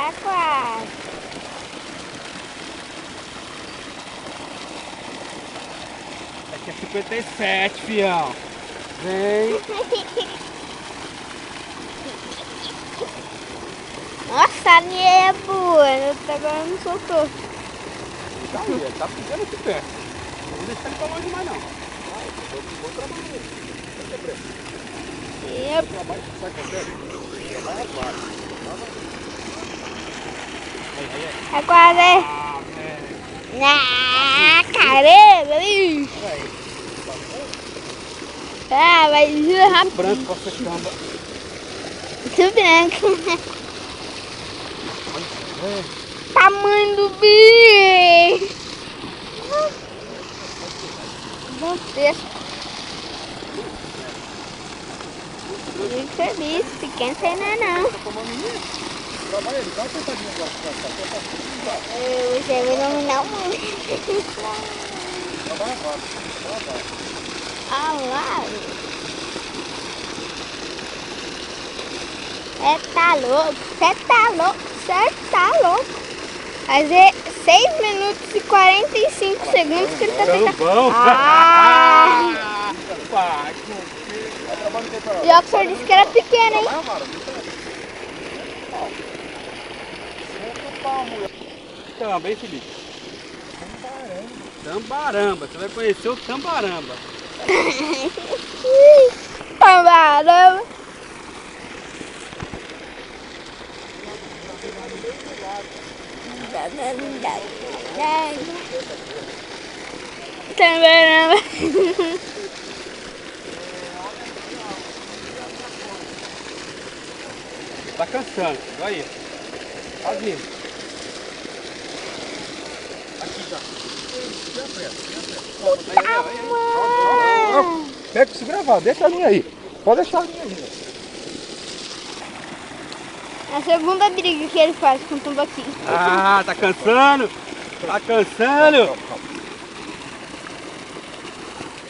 Tá quase. Aqui é 57, fião. Vem. Nossa, a minha é boa. Agora não soltou. Tá aí, ele tá pisando aqui perto. Não vou deixar ele pra longe mais não. Vai, vou trabalhar nele. Não tem pressa. Yep. Trabalho, sai com você. Trabalha agora. Aí. Tá quase. Ah, velho. Ah, caramba, bicho. Ah, vai jura rápido. Branco com essa camba. Tudo branco. Tamanho do bicho. Meu Deus. Bicho é bicho, pequeno sem nada não. Trabalha ele, dá uma tentadinha agora. Você vai dominar o mundo. Trabalha agora. Ah lá. Você tá louco, você tá louco. Fazer 6 minutos e 45 segundos que ele tá tentando. Bom. Ah! E o senhor disse que era pequeno, hein? Tamba, hein, Felipe? Tambaramba. Você vai conhecer o tambaramba. Tambaramba. Tambaramba. Tá cansando, olha aí. Tá vindo. Aqui já. Pega isso gravado, deixa a linha aí. Pode deixar a linha aí. É a segunda briga que ele faz com o tambaqui. Ah, tá cansando? Tá cansando?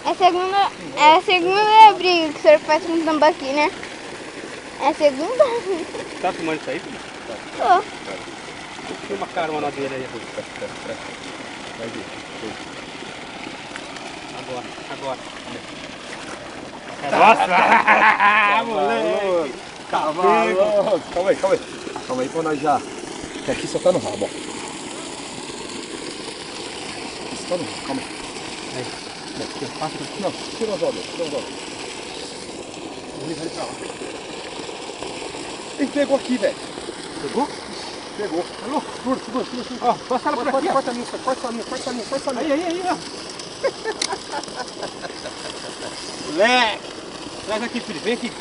É a segunda briga que o senhor faz com o tambaqui, né? É a segunda? Tá filmando isso aí, filho? Tô. Tem uma carona dele aí. Vai ver. Agora. Nossa! Moleque! Cavalo! Calma aí pra nós já. Que aqui só tá no rabo, ó. Isso tá no rabo, calma aí. Não, tira as olhas, Vai pra lá. Ele pegou aqui, velho. Pegou? Pegou. Alô? Segura. Ó, passa ela por aqui. Corta a linha. Aí, ó. Moleque! Traz aqui, filho. Vem aqui.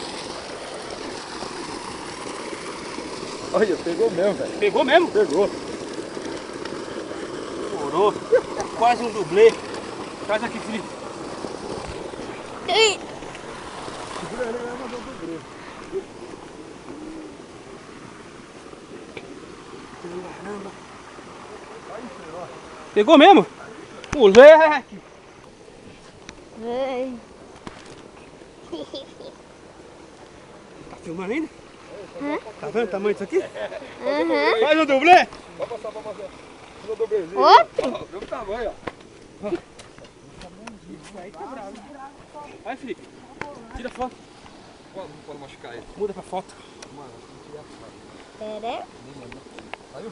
Olha, pegou mesmo, velho. Pegou mesmo? Pegou. Morou. Quase um dublê. Traz aqui, Felipe. Ei. Segura ele, vai mandar o dublê. Caramba. Pegou mesmo? Moleque! Ai. Tá filmando ainda? Hã? Tá vendo o tamanho disso aqui? Uhum. Faz um dublê! Vai passar. No dublezinho. Outro? Ó, viu o tamanho, ó. Aí tá bravo. Vai, Felipe. Tira a foto. Não pode machucar ele. Muda pra foto. Mano, se tiver a foto. Pera. Saiu?